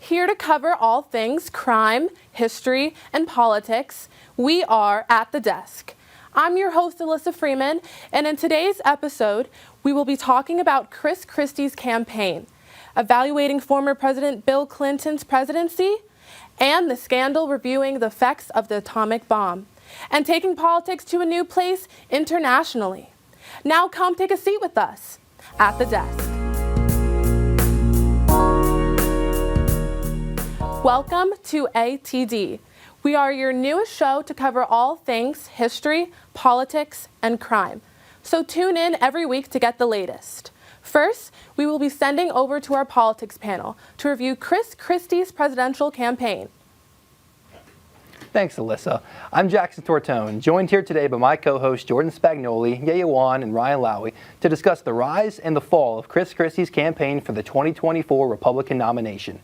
Here to cover all things crime, history, and politics, we are At the Desk. I'm your host, Alyssa Freeman, and in today's episode, we will be talking about Christie's campaign, evaluating former President Bill Clinton's presidency, and the scandal reviewing the effects of the atomic bomb, and taking politics to a new place internationally. Now come take a seat with us at the desk. Welcome to ATD. We are your newest show to cover all things history, politics, and crime. So tune in every week to get the latest. First, we will be sending over to our politics panel to review Christie's presidential campaign. Thanks, Alyssa. I'm Jackson Tortone, joined here today by my co-hosts Jordan Spagnoli, Yaya Wan, and Ryan Lowy to discuss the rise and the fall of Christie's campaign for the 2024 Republican nomination.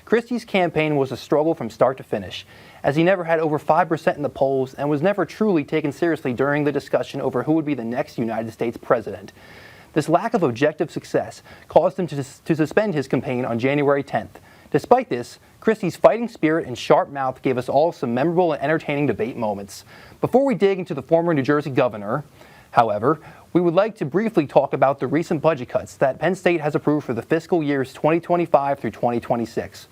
Christie's campaign was a struggle from start to finish, as he never had over 5% in the polls and was never truly taken seriously during the discussion over who would be the next United States president. This lack of objective success caused him to suspend his campaign on January 10th. Despite this, Christie's fighting spirit and sharp mouth gave us all some memorable and entertaining debate moments. Before we dig into the former New Jersey governor, however, we would like to briefly talk about the recent budget cuts that Penn State has approved for the fiscal years 2025 through 2026.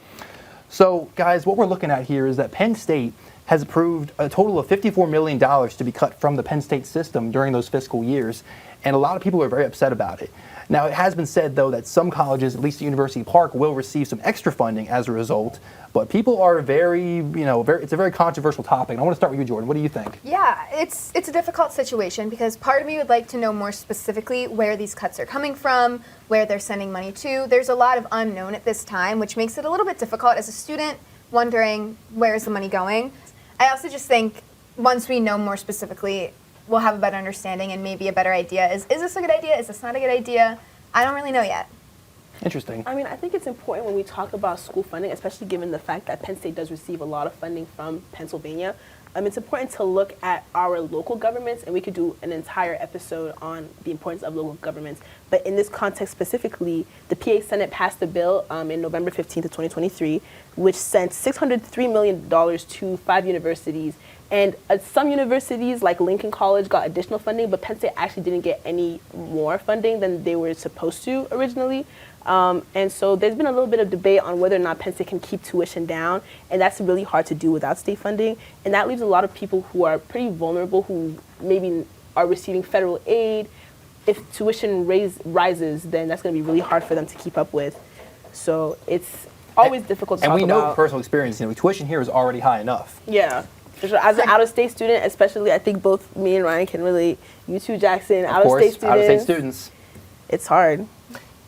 So, guys, what we're looking at here is that Penn State has approved a total of $54 million to be cut from the Penn State system during those fiscal years, and a lot of people are very upset about it. Now, it has been said, though, that some colleges, at least at University Park, will receive some extra funding as a result, but people are it's a very controversial topic. I want to start with you, Jordan. What do you think? Yeah, it's a difficult situation because part of me would like to know more specifically where these cuts are coming from, where they're sending money to. There's a lot of unknown at this time, which makes it a little bit difficult as a student wondering where is the money going. I also just think once we know more specifically, we'll have a better understanding and maybe a better idea. Is this a good idea? Is this not a good idea? I don't really know yet. Interesting. I mean, I think it's important when we talk about school funding, especially given the fact that Penn State does receive a lot of funding from Pennsylvania. It's important to look at our local governments, and we could do an entire episode on the importance of local governments. But in this context specifically, the PA Senate passed a bill in November 15th of 2023, which sent $603 million to 5 universities. And some universities, like Lincoln College, got additional funding, but Penn State actually didn't get any more funding than they were supposed to originally. And so there's been a little bit of debate on whether or not Penn State can keep tuition down, and that's really hard to do without state funding. And that leaves a lot of people who are pretty vulnerable, who maybe are receiving federal aid. If tuition rises, then that's going to be really hard for them to keep up with. So it's always difficult to talk about. And we know from personal experience, tuition here is already high enough. Yeah. For sure. As an out-of-state student, especially, I think both me and Ryan can relate. You too, Jackson. Out-of-state students. It's hard.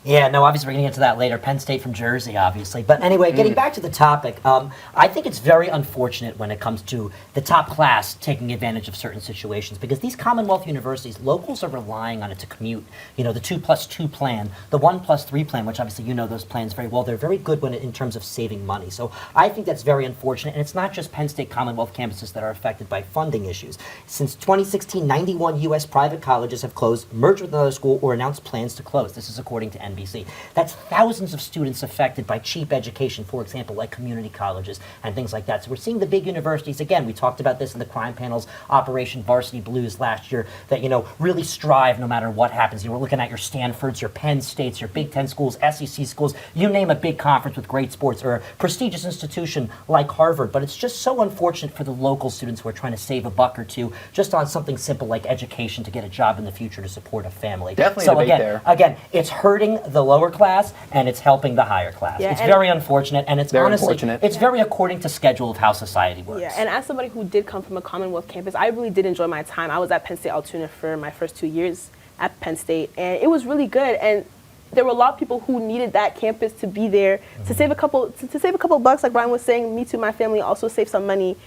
Yeah, no, obviously we're going to get to that later. Penn State from Jersey, obviously. But anyway, getting back to the topic, I think it's very unfortunate when it comes to the top class taking advantage of certain situations, because these Commonwealth universities, locals are relying on it to commute. The 2+2 plan, the 1+3 plan, which obviously those plans very well. They're very good in terms of saving money. So I think that's very unfortunate. And it's not just Penn State Commonwealth campuses that are affected by funding issues. Since 2016, 91 U.S. private colleges have closed, merged with another school, or announced plans to close. This is according to NBC. That's thousands of students affected by cheap education, for example, like community colleges and things like that. So we're seeing the big universities, again, we talked about this in the crime panel's Operation Varsity Blues last year, that, really strive no matter what happens. We're looking at your Stanfords, your Penn States, your Big Ten schools, SEC schools, you name a big conference with great sports, or a prestigious institution like Harvard. But it's just so unfortunate for the local students who are trying to save a buck or two just on something simple like education to get a job in the future to support a family. Definitely so a debate there. Again, it's hurting the lower class and it's helping the higher class. Yeah, it's very unfortunate, and it's it's very according to schedule of how society works. Yeah, and as somebody who did come from a Commonwealth campus, I really did enjoy my time. I was at Penn State Altoona for my first 2 years at Penn State, and it was really good. And there were a lot of people who needed that campus to be there to save a couple bucks, like Brian was saying. Me too, my family also saved some money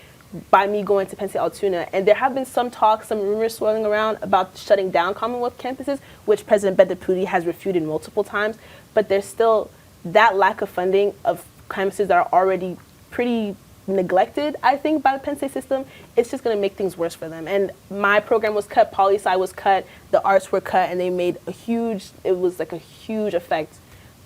by me going to Penn State Altoona. And there have been some talks, some rumors swirling around about shutting down Commonwealth campuses, which President Bedier has refuted multiple times. But there's still that lack of funding of campuses that are already pretty neglected, I think, by the Penn State system. It's just going to make things worse for them. And my program was cut, poli-sci was cut, the arts were cut, and they made a huge effect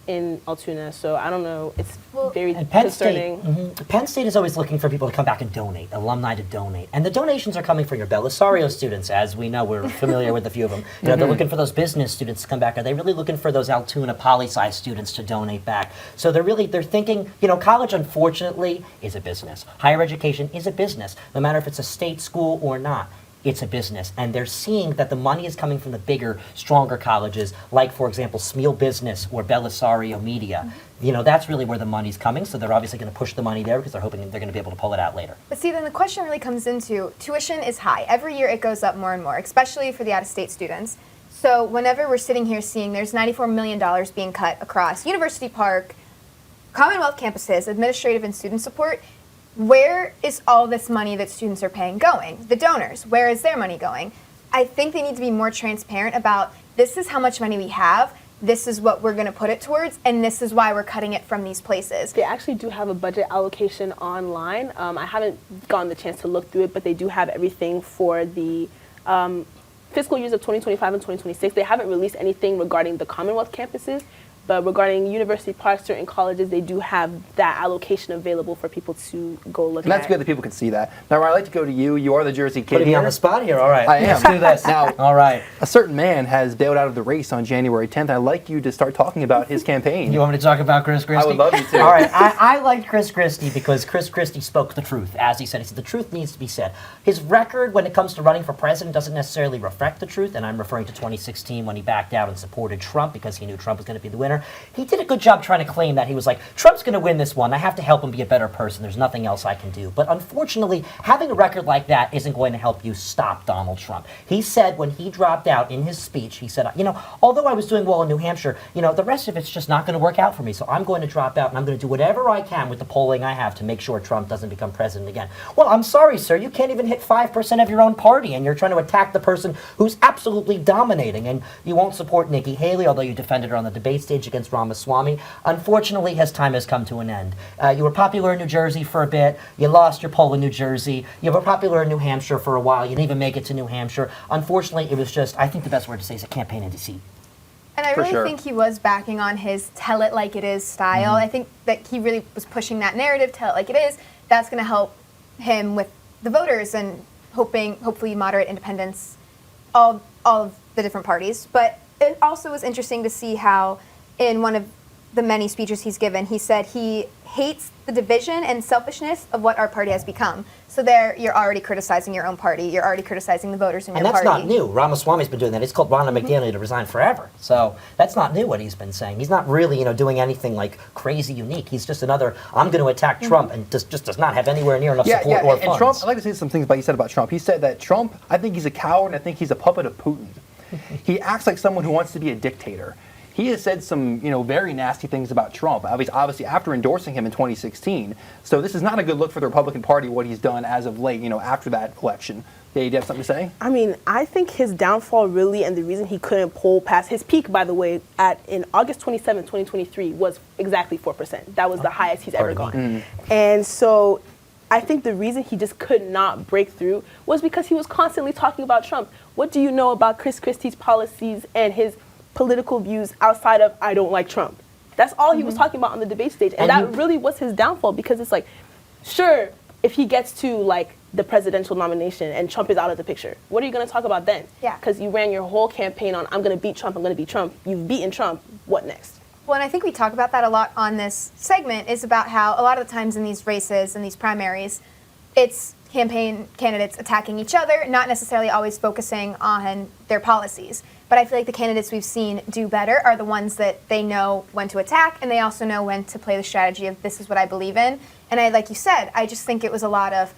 in Altoona, so I don't know. It's Well, very And Penn concerning. State, Penn State is always looking for people to come back and donate, alumni to donate. And the donations are coming from your Belisario students, as we know, we're familiar with a few of them. You know, they're looking for those business students to come back. Are they really looking for those Altoona poli-sci students to donate back? So they're thinking, you know, college unfortunately is a business. Higher education is a business, no matter if it's a state school or not. It's a business, and they're seeing that the money is coming from the bigger, stronger colleges, like, for example, Smeal Business or Belisario Media. You know, that's really where the money's coming, so they're obviously going to push the money there because they're hoping they're going to be able to pull it out later. But see, then the question really comes into tuition is high. Every year it goes up more and more, especially for the out-of-state students. So whenever we're sitting here seeing there's $94 million being cut across University Park, Commonwealth campuses, administrative and student support, where is all this money that students are paying going? The donors, where is their money going? I think they need to be more transparent about this is how much money we have, this is what we're going to put it towards, and this is why we're cutting it from these places. They actually do have a budget allocation online. I haven't gotten the chance to look through it, but they do have everything for the fiscal years of 2025 and 2026. They haven't released anything regarding the Commonwealth campuses, but regarding University Park, certain colleges, they do have that allocation available for people to go look at. And that's good that people can see that. Now, Ryan, I'd like to go to you. You are the Jersey kid Putting me here. on the spot here. All right. I am. Let's do this. Now, all right. a certain man has bailed out of the race on January 10th. I'd like you to start talking about his campaign. You want me to talk about Chris Christie? I would love you to. All right. I liked Chris Christie because Chris Christie spoke the truth. As he said, the truth needs to be said. His record when it comes to running for president doesn't necessarily reflect the truth, and I'm referring to 2016 when he backed out and supported Trump because he knew Trump was going to be the winner. He did a good job trying to claim that he was like, Trump's going to win this one. I have to help him be a better person. There's nothing else I can do. But unfortunately, having a record like that isn't going to help you stop Donald Trump. He said when he dropped out in his speech, he said, you know, although I was doing well in New Hampshire, you know, the rest of it's just not going to work out for me. So I'm going to drop out and I'm going to do whatever I can with the polling I have to make sure Trump doesn't become president again. Well, I'm sorry, sir. You can't even hit 5% of your own party, and you're trying to attack the person who's absolutely dominating. And you won't support Nikki Haley, although you defended her on the debate stage against Ramaswamy. Unfortunately, his time has come to an end. You were popular in New Jersey for a bit. You lost your poll in New Jersey. You were popular in New Hampshire for a while. You didn't even make it to New Hampshire. Unfortunately, it was just, I think the best word to say is a campaign in deceit. And I For really sure. think he was backing on his tell it like it is style. I think that he really was pushing that narrative, tell it like it is. That's going to help him with the voters and hopefully moderate independents, all of the different parties. But it also was interesting to see how in one of the many speeches he's given, he said he hates the division and selfishness of what our party has become. So there, you're already criticizing your own party. You're already criticizing the voters in your And that's party. not new. Ramaswamy's been doing that. It's called Ronna McDaniel to resign forever. So that's not new what he's been saying. He's not really, you know, doing anything like crazy unique. He's just another, I'm going to attack Trump, and just does not have anywhere near enough support or and funds. Trump, I'd like to say some things about you said about Trump. He said that Trump, I think he's a coward, and I think he's a puppet of Putin. He acts like someone who wants to be a dictator. He has said some, you know, very nasty things about Trump, obviously after endorsing him in 2016. So this is not a good look for the Republican Party, what he's done as of late, you know, after that election. Yeah, you have something to say? I mean, I think his downfall really, and the reason he couldn't poll past his peak, by the way, in August 27, 2023, was exactly 4%. That was the highest he's ever gone. And so I think the reason he just could not break through was because he was constantly talking about Trump. What do you know about Chris Christie's policies and his political views outside of I don't like Trump? That's all he was talking about on the debate stage. And that really was his downfall, because it's like, sure, if he gets to like the presidential nomination and Trump is out of the picture, what are you going to talk about then? Yeah. Because you ran your whole campaign on I'm going to beat Trump, I'm going to beat Trump. You've beaten Trump. What next? Well, and I think we talk about that a lot on this segment, is about how a lot of the times in these races and these primaries, it's campaign candidates attacking each other, not necessarily always focusing on their policies. But I feel like the candidates we've seen do better are the ones that they know when to attack, and they also know when to play the strategy of this is what I believe in. And I, like you said, I just think it was a lot of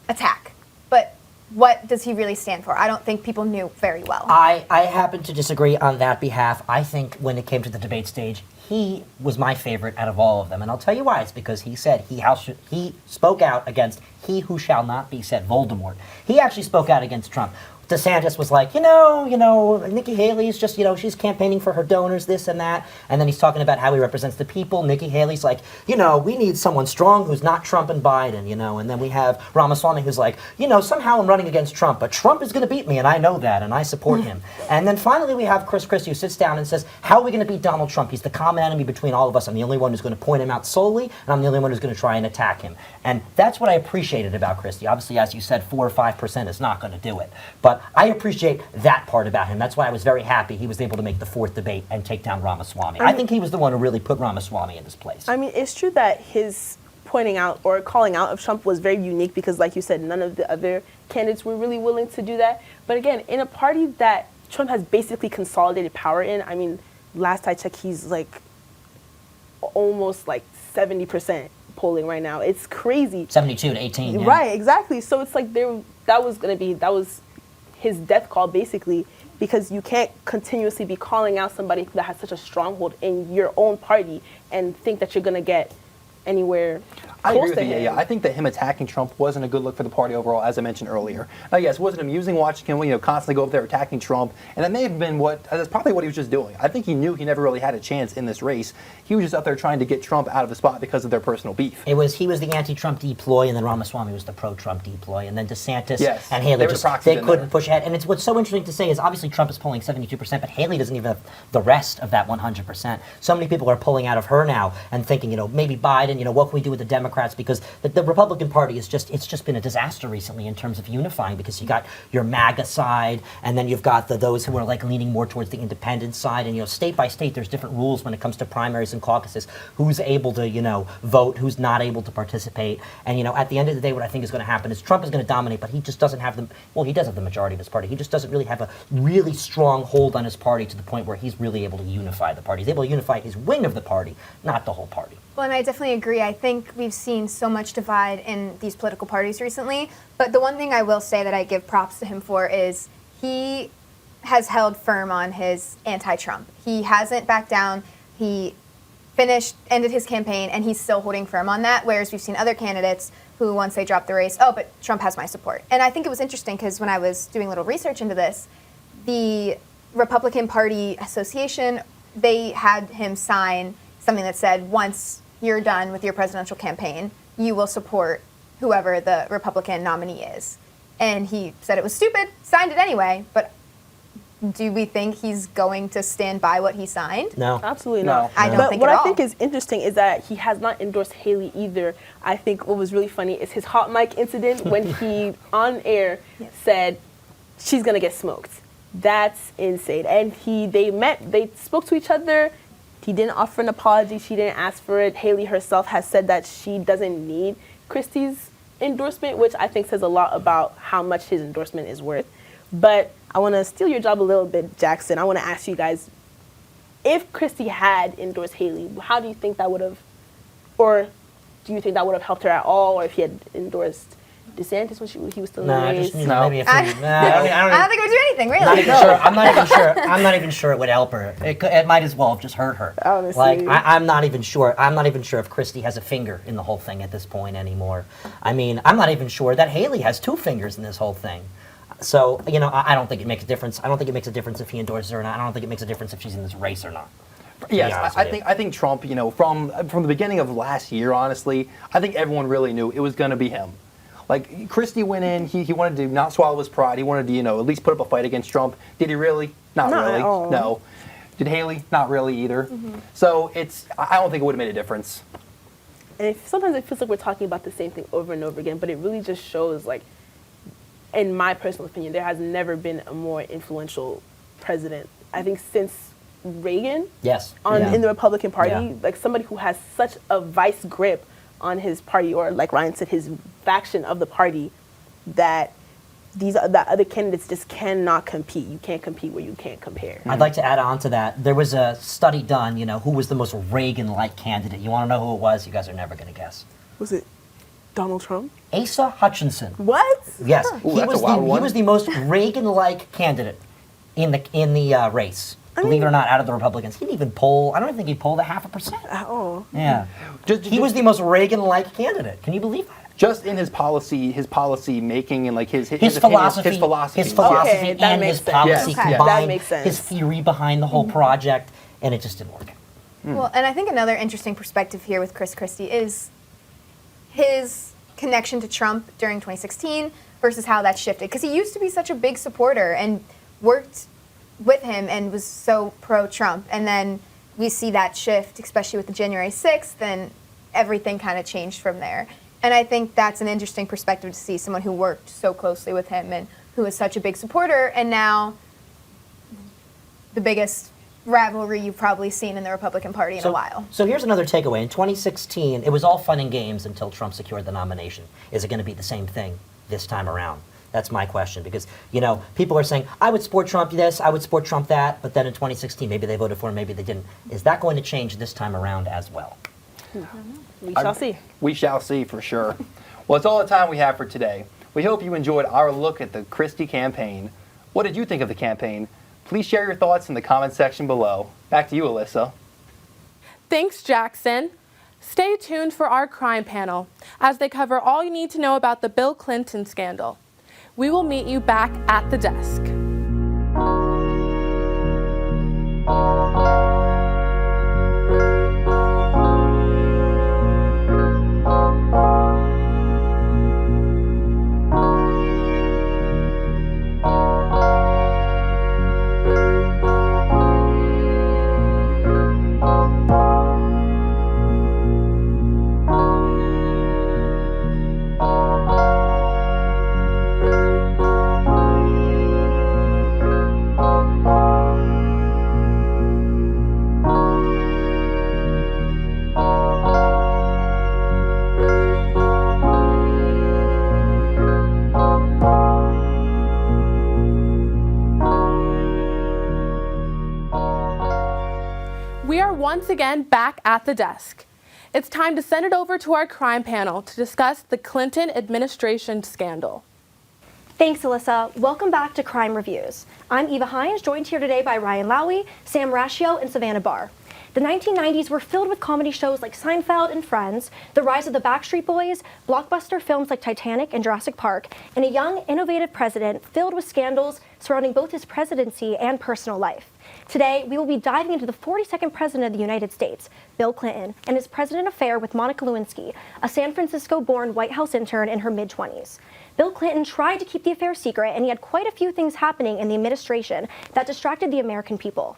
attack. But what does he really stand for? I don't think people knew very well. I happen to disagree on that behalf. I think when it came to the debate stage, he was my favorite out of all of them. And I'll tell you why. It's because he said he spoke out against he who shall not be, said Voldemort. He actually spoke out against Trump. DeSantis was like, Nikki Haley's just, she's campaigning for her donors, this and that. And then he's talking about how he represents the people. Nikki Haley's like, we need someone strong who's not Trump and Biden, And then we have Ramaswamy who's like, somehow I'm running against Trump, but Trump is going to beat me, and I know that, and I support him. And then finally we have Christie who sits down and says, how are we going to beat Donald Trump? He's the common enemy between all of us. I'm the only one who's going to point him out solely, and I'm the only one who's going to try and attack him. And that's what I appreciated about Christie. Obviously, as you said, 4 or 5% is not going to do it. But I appreciate that part about him. That's why I was very happy he was able to make the 4th debate and take down Ramaswamy. I think he was the one who really put Ramaswamy in his place. I mean, it's true that his pointing out or calling out of Trump was very unique because, like you said, none of the other candidates were really willing to do that. But again, in a party that Trump has basically consolidated power in, I mean, last I checked, he's like almost like 70% polling right now. It's crazy. 72 to 18. Yeah. Right, exactly. So it's like that was his death call basically, because you can't continuously be calling out somebody that has such a stronghold in your own party and think that you're going to get anywhere I close agree with to you. him. Yeah, I think that him attacking Trump wasn't a good look for the party overall, as I mentioned earlier. Now, yes, it wasn't amusing watching him, constantly go up there attacking Trump, and that may have been that's probably what he was just doing. I think he knew he never really had a chance in this race. He was just out there trying to get Trump out of the spot because of their personal beef. He was the anti-Trump deploy, and then Ramaswamy was the pro-Trump deploy, and then DeSantis Yes, and Haley they couldn't there. push ahead. And it's what's so interesting to say is obviously Trump is polling 72%, but Haley doesn't even have the rest of that 100%. So many people are pulling out of her now and thinking, maybe Biden, what can we do with the Democrats? Because the Republican Party it's just been a disaster recently in terms of unifying, because you got your MAGA side, and then you've got those who are like leaning more towards the independent side, and state by state there's different rules when it comes to primaries and caucuses, who's able to vote, who's not able to participate, and at the end of the day what I think is going to happen is Trump is going to dominate, but he just doesn't have he does have the majority of his party. He just doesn't really have a really strong hold on his party to the point where he's really able to unify the party. He's able to unify his wing of the party, not the whole party. Well, and I definitely agree. I think we've seen so much divide in these political parties recently. But the one thing I will say that I give props to him for is he has held firm on his anti-Trump. He hasn't backed down. He ended his campaign, and he's still holding firm on that, whereas we've seen other candidates who, once they drop the race, but Trump has my support. And I think it was interesting because when I was doing a little research into this, the Republican Party Association, they had him sign something that said, once you're done with your presidential campaign, you will support whoever the Republican nominee is. And he said it was stupid, signed it anyway, but do we think he's going to stand by what he signed? No. Absolutely No. not. I don't But think what at I all. think is interesting is that he has not endorsed Haley either. I think what was really funny is his hot mic incident when he, on air, said, she's going to get smoked. That's insane. And they spoke to each other. He didn't offer an apology. She didn't ask for it. Haley herself has said that she doesn't need Christie's endorsement, which I think says a lot about how much his endorsement is worth. But I want to steal your job a little bit, Jackson. I want to ask you guys, if Christie had endorsed Haley, how do you think that would have, or do you think that would have helped her at all, or if he had endorsed DeSantis when he was still in the race? Maybe if I we, don't think it would do anything, really. Not even sure. I'm not even sure it would help her. It might as well have just hurt her. Honestly. Like I'm not even sure. I'm not even sure if Christie has a finger in the whole thing at this point anymore. I mean, I'm not even sure that Haley has 2 fingers in this whole thing. So I don't think it makes a difference. I don't think it makes a difference if he endorses her or not. I don't think it makes a difference if she's in this race or not. Yes, I think Trump, from the beginning of last year, honestly, I think everyone really knew it was going to be him. Like, Christie went in, he wanted to not swallow his pride. He wanted to, at least put up a fight against Trump. Did he really? Not really. At all. No. Did Haley? Not really either. Mm-hmm. So I don't think it would have made a difference. And sometimes it feels like we're talking about the same thing over and over again, but it really just shows, like, in my personal opinion, there has never been a more influential president. I think since Reagan, in the Republican Party, like somebody who has such a vice grip on his party, or like Ryan said, his faction of the party, that that other candidates just cannot compete. You can't compete where you can't compare. I'd like to add on to that. There was a study done, who was the most Reagan-like candidate. You want to know who it was? You guys are never going to guess. Was it Donald Trump? Asa Hutchinson. What? Yes, Ooh, that's a wild one. He was the most Reagan-like candidate in the race. Believe it or not, out of the Republicans, he didn't even poll. I don't even think he polled 0.5%. Oh. Yeah, he was the most Reagan-like candidate. Can you believe that? just in his policy making and like his philosophy, his philosophy, Okay, that and makes his sense. policy Okay. combined, That makes sense. his theory behind the whole project, and it just didn't work. Well, and I think another interesting perspective here with Chris Christie is his connection to Trump during 2016 versus how that shifted. Because he used to be such a big supporter and worked with him and was so pro-Trump. And then we see that shift, especially with the January 6th, and everything kind of changed from there. And I think that's an interesting perspective to see someone who worked so closely with him and who was such a big supporter, and now the biggest rivalry you've probably seen in the Republican Party in a while. So here's another takeaway. In 2016, it was all fun and games until Trump secured the nomination. Is it going to be the same thing this time around? That's my question, because, you know, people are saying, I would support Trump this, I would support Trump that, but then in 2016, maybe they voted for him, maybe they didn't. Is that going to change this time around as well? We shall see. We shall see for sure. Well, it's all the time we have for today. We hope you enjoyed our look at the Christie campaign. What did you think of the campaign? Please share your thoughts in the comment section below. Back to you, Alyssa. Thanks, Jackson. Stay tuned for our crime panel as they cover all you need to know about the Bill Clinton scandal. We will meet you back at the desk. We are once again back at the desk. It's time to send it over to our crime panel to discuss the Clinton administration scandal. Thanks, Alyssa. Welcome back to Crime Reviews. I'm Eva Hines, joined here today by Ryan Lowy, Sam Rashio, and Savannah Barr. The 1990s were filled with comedy shows like Seinfeld and Friends, the rise of the Backstreet Boys, blockbuster films like Titanic and Jurassic Park, and a young, innovative president filled with scandals surrounding both his presidency and personal life. Today, we will be diving into the 42nd president of the United States, Bill Clinton, and his president affair with Monica Lewinsky, a San Francisco-born White House intern in her mid-20s. Bill Clinton tried to keep the affair secret, and he had quite a few things happening in the administration that distracted the American people.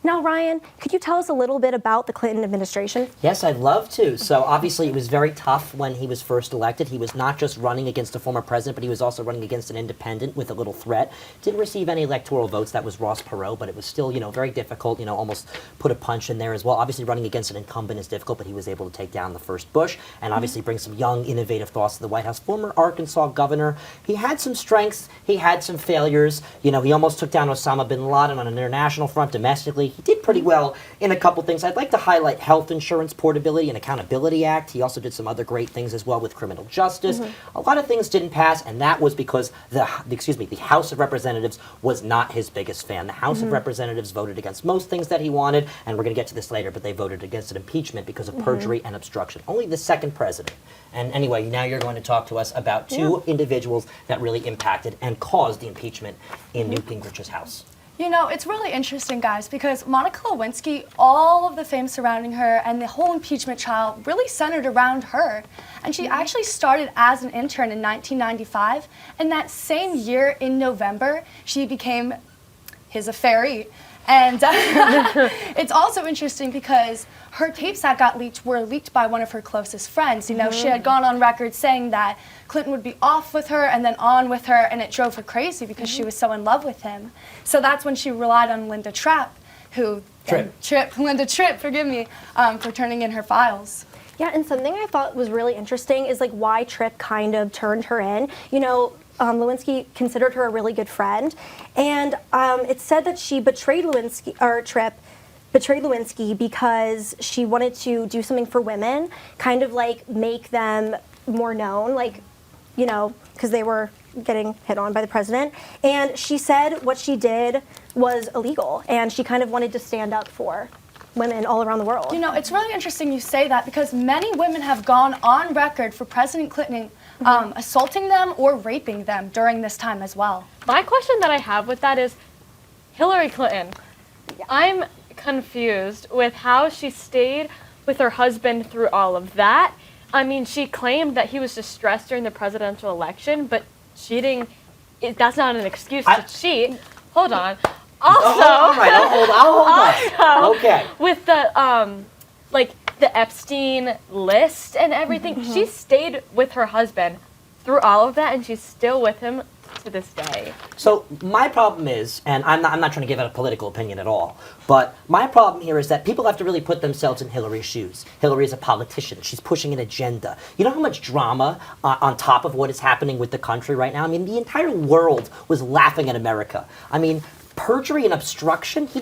Now, Ryan, could you tell us a little bit about the Clinton administration? Yes, I'd love to. So obviously it was very tough when he was first elected. He was not just running against a former president, but he was also running against an independent with a little threat. Didn't receive any electoral votes. That was Ross Perot, but it was still, very difficult, almost put a punch in there as well. Obviously running against an incumbent is difficult, but he was able to take down the first Bush and obviously bring some young, innovative thoughts to the White House. Former Arkansas governor. He had some strengths. He had some failures. He almost took down Osama bin Laden on an international front domestically. He did pretty well in a couple things. I'd like to highlight Health Insurance Portability and Accountability Act. He also did some other great things as well with criminal justice. A lot of things didn't pass, and that was because the House of Representatives was not his biggest fan. The House of Representatives voted against most things that he wanted, and we're going to get to this later, but they voted against an impeachment because of perjury and obstruction. Only the second president. And anyway, now you're going to talk to us about two individuals that really impacted and caused the impeachment in Newt Gingrich's House. It's really interesting, guys, because Monica Lewinsky, all of the fame surrounding her and the whole impeachment trial really centered around her. And she actually started as an intern in 1995, and that same year in November, she became his affairee. And it's also interesting because her tapes that got leaked were leaked by one of her closest friends. She had gone on record saying that Clinton would be off with her and then on with her, and it drove her crazy because she was so in love with him. So that's when she relied on Linda Tripp, Linda Tripp, forgive me, for turning in her files. Yeah, and something I thought was really interesting is why Tripp kind of turned her in. Lewinsky considered her a really good friend, and it's said that she betrayed Tripp betrayed Lewinsky because she wanted to do something for women, kind of make them more known, because they were getting hit on by the president. And she said what she did was illegal, and she kind of wanted to stand up for women all around the world. It's really interesting you say that because many women have gone on record for President Clinton assaulting them or raping them during this time as well. My question that I have with that is Hillary Clinton. I'm confused with how she stayed with her husband through all of that. I mean, she claimed that he was distressed during the presidential election, but cheating, that's not an excuse to cheat. Hold on. Also, Hold on. Okay. with the like the Epstein list and everything, she stayed with her husband through all of that, and she's still with him to this day. So my problem is, and I'm not trying to give out a political opinion at all, but my problem here is that people have to really put themselves in Hillary's shoes. Hillary is a politician. She's pushing an agenda. You know how much drama on top of what is happening with the country right now? I mean, the entire world was laughing at America. I mean, perjury and obstruction, he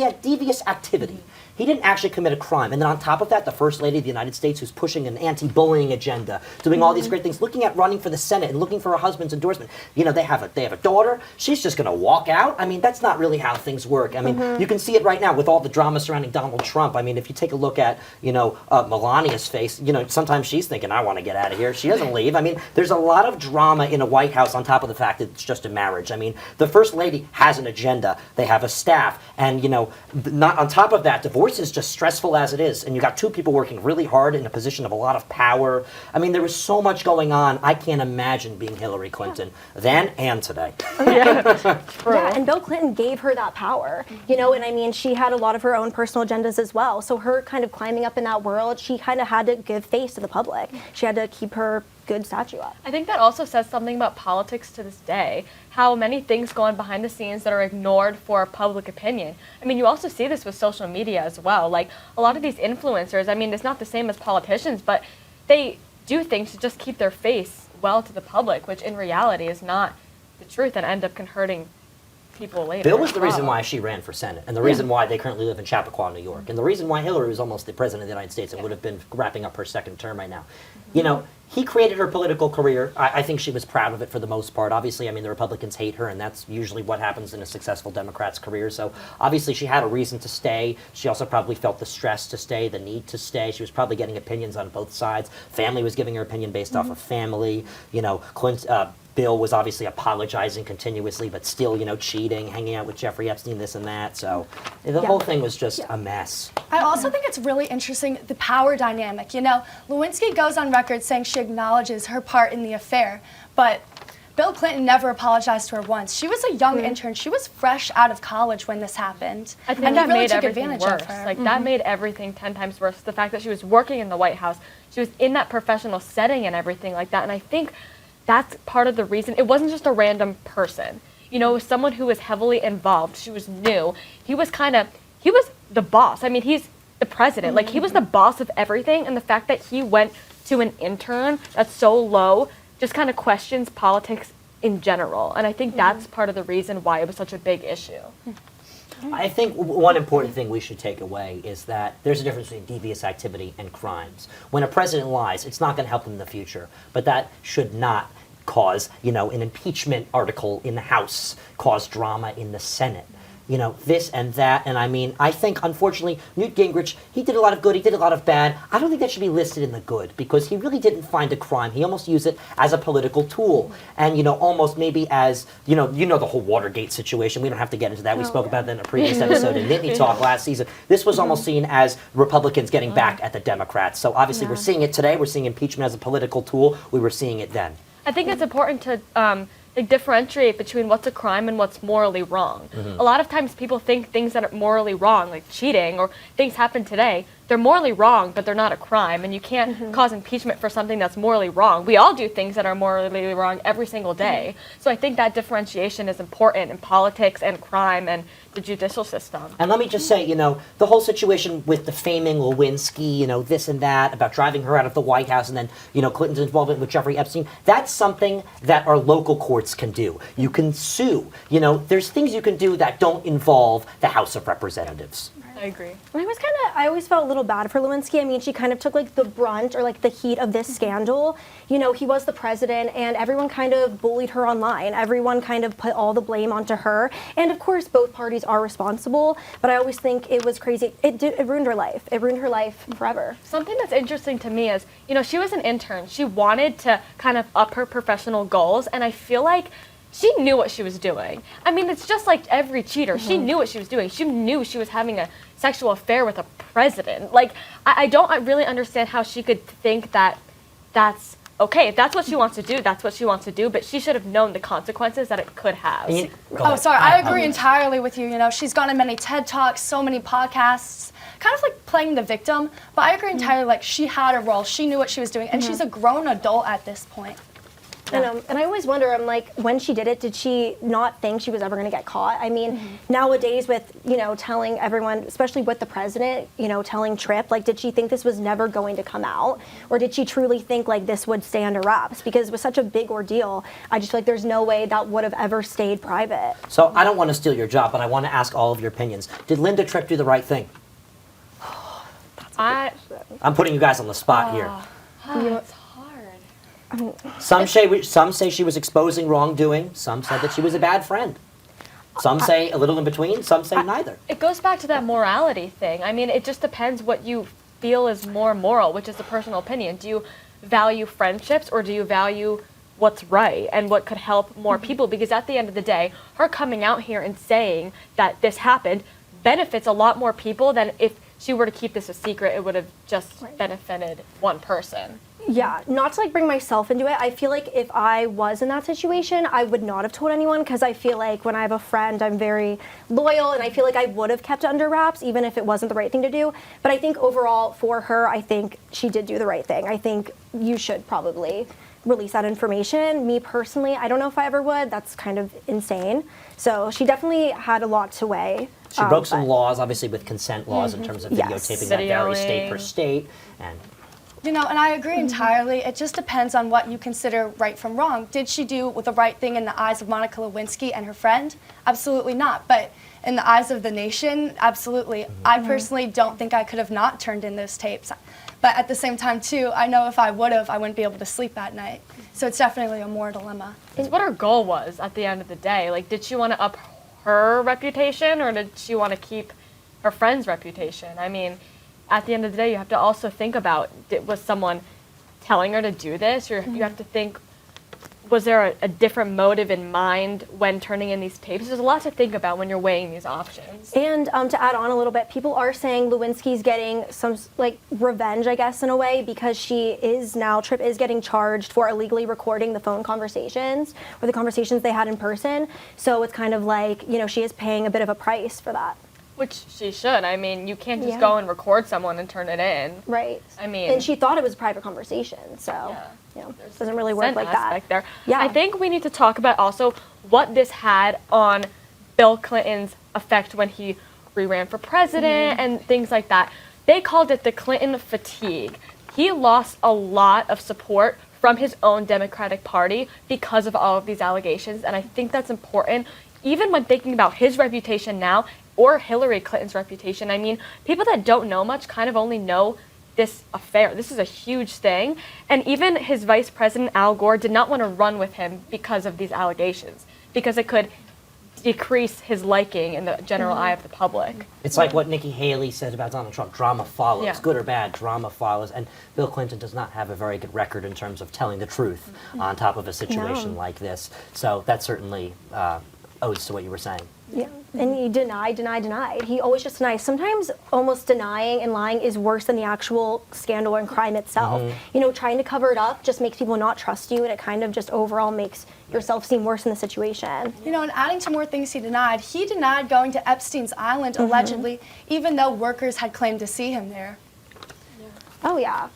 had devious activity. He didn't actually commit a crime. And then on top of that, the First Lady of the United States, who's pushing an anti-bullying agenda, doing all these great things, looking at running for the Senate and looking for her husband's endorsement. You know, they have a daughter. She's just going to walk out. I mean, that's not really how things work. I mean, you can see it right now with all the drama surrounding Donald Trump. I mean, if you take a look at, Melania's face, sometimes she's thinking, I want to get out of here. She doesn't leave. I mean, there's a lot of drama in a White House on top of the fact that it's just a marriage. I mean, the First Lady has an agenda. They have a staff. And, not on top of that, divorce is just stressful as it is, and you got two people working really hard in a position of a lot of power. I mean, there was so much going on. I can't imagine being Hillary Clinton then and today. Yeah, and Bill Clinton gave her that power, and I mean, she had a lot of her own personal agendas as well. So her kind of climbing up in that world, she kind of had to give face to the public. She had to keep her good statue up. I think that also says something about politics to this day, how many things go on behind the scenes that are ignored for public opinion. I mean, you also see this with social media as well. Like, a lot of these influencers, I mean, it's not the same as politicians, but they do things to just keep their face well to the public, which in reality is not the truth and end up hurting people later. Bill was the reason why she ran for Senate, and the reason why they currently live in Chappaqua, New York, and the reason why Hillary was almost the president of the United States and would have been wrapping up her second term right now. He created her political career. I think she was proud of it for the most part. Obviously, I mean, the Republicans hate her, and that's usually what happens in a successful Democrat's career. So obviously she had a reason to stay. She also probably felt the stress to stay, the need to stay. She was probably getting opinions on both sides. Family was giving her opinion based off of family. Bill was obviously apologizing continuously, but still, cheating, hanging out with Jeffrey Epstein, this and that. So the whole thing was just a mess. I also think it's really interesting, the power dynamic. Lewinsky goes on record saying she acknowledges her part in the affair, but Bill Clinton never apologized to her once. She was a young intern. She was fresh out of college when this happened. I think and that really made took everything advantage worse. of her. Like, that made everything 10 times worse. The fact that she was working in the White House, she was in that professional setting and everything like that. And I think that's part of the reason. It wasn't just a random person. It was someone who was heavily involved. She was new. He was the boss. I mean, he's the president. Like, he was the boss of everything. And the fact that he went to an intern that's so low just kind of questions politics in general. And I think that's part of the reason why it was such a big issue. I think one important thing we should take away is that there's a difference between devious activity and crimes. When a president lies, it's not going to help them in the future, but that should not cause, an impeachment article in the House, cause drama in the Senate. This and that. And I mean, I think, unfortunately, Newt Gingrich, he did a lot of good, he did a lot of bad. I don't think that should be listed in the good, because he really didn't find a crime. He almost used it as a political tool. And, almost maybe as, the whole Watergate situation. We don't have to get into that. We spoke about that in a previous episode in Nittany Talk last season. This was almost seen as Republicans getting back at the Democrats. So obviously we're seeing it today. We're seeing impeachment as a political tool. We were seeing it then. I think it's important to differentiate between what's a crime and what's morally wrong. A lot of times people think things that are morally wrong, like cheating or things happen today, they're morally wrong, but they're not a crime, and you can't cause impeachment for something that's morally wrong. We all do things that are morally wrong every single day. So I think that differentiation is important in politics and crime and the judicial system. And let me just say, the whole situation with defaming Lewinsky, this and that, about driving her out of the White House, and then, Clinton's involvement with Jeffrey Epstein, that's something that our local courts can do. You can sue. There's things you can do that don't involve the House of Representatives. I agree. And I always felt a little bad for Lewinsky. I mean, she kind of took the brunt or the heat of this scandal. He was the president, and everyone kind of bullied her online. Everyone kind of put all the blame onto her. And of course, both parties are responsible, but I always think it was crazy. It ruined her life. It ruined her life forever. Something that's interesting to me is, she was an intern. She wanted to kind of up her professional goals, and I feel like she knew what she was doing. I mean, it's just like every cheater. She knew what she was doing. She knew she was having a sexual affair with a president. Like, I don't really understand how she could think that that's okay. If that's what she wants to do, that's what she wants to do, but she should have known the consequences that it could have. I agree entirely with you. She's gone on many TED Talks, so many podcasts, kind of like playing the victim, but I agree entirely, like, she had a role, she knew what she was doing, and she's a grown adult at this point. And I always wonder, I'm like, when she did it, did she not think she was ever going to get caught? I mean, nowadays with, telling everyone, especially with the president, telling Tripp, like, did she think this was never going to come out? Or did she truly think, like, this would stay under wraps? Because it was such a big ordeal, I just feel like there's no way that would have ever stayed private. So I don't want to steal your job, but I want to ask all of your opinions. Did Linda Tripp do the right thing? I'm putting you guys on the spot here. It's hard. Some say she was exposing wrongdoing. Some said that she was a bad friend. Some say a little in between. Some say neither. It goes back to that morality thing. I mean, it just depends what you feel is more moral, which is a personal opinion. Do you value friendships, or do you value what's right and what could help more people? Because at the end of the day, her coming out here and saying that this happened benefits a lot more people than if she were to keep this a secret. It would have just benefited one person. Yeah, not to like bring myself into it. I feel like if I was in that situation, I would not have told anyone, because I feel like when I have a friend, I'm very loyal, and I feel like I would have kept it under wraps even if it wasn't the right thing to do. But I think overall for her, I think she did do the right thing. I think you should probably release that information. Me personally, I don't know if I ever would. That's kind of insane. So she definitely had a lot to weigh. She broke some laws, obviously with consent laws in terms of videotaping that vary state per state. And and I agree entirely. It just depends on what you consider right from wrong. Did she do the right thing in the eyes of Monica Lewinsky and her friend? Absolutely not. But in the eyes of the nation, absolutely. I personally don't think I could have not turned in those tapes. But at the same time, too, I know if I would have, I wouldn't be able to sleep that night. So it's definitely a moral dilemma. It's what her goal was at the end of the day. Like, did she want to up her reputation, or did she want to keep her friend's reputation? I mean, at the end of the day, you have to also think about, was someone telling her to do this? Or you have to think, was there a different motive in mind when turning in these tapes? There's a lot to think about when you're weighing these options. And to add on a little bit, people are saying Lewinsky's getting some like revenge, I guess, in a way, because Tripp is getting charged for illegally recording the phone conversations or the conversations they had in person. So it's kind of like, she is paying a bit of a price for that. Which she should. I mean, you can't just go and record someone and turn it in. Right. I mean, and she thought it was a private conversation, so it doesn't really work like that. There. Yeah. I think we need to talk about also what this had on Bill Clinton's effect when he re-ran for president and things like that. They called it the Clinton fatigue. He lost a lot of support from his own Democratic Party because of all of these allegations, and I think that's important, even when thinking about his reputation now or Hillary Clinton's reputation. I mean, people that don't know much kind of only know this affair. This is a huge thing. And even his vice president, Al Gore, did not want to run with him because of these allegations, because it could decrease his liking in the general eye of the public. it's like what Nikki Haley said about Donald Trump, drama follows. Yeah. Good or bad, drama follows. And Bill Clinton does not have a very good record in terms of telling the truth on top of a situation like this. So that certainly owes to what you were saying. Yeah, and he denied. He always just denies. Sometimes almost denying and lying is worse than the actual scandal and crime itself. Trying to cover it up just makes people not trust you, and it kind of just overall makes yourself seem worse in the situation. And adding to more things he denied going to Epstein's Island, allegedly, even though workers had claimed to see him there. Oh yeah.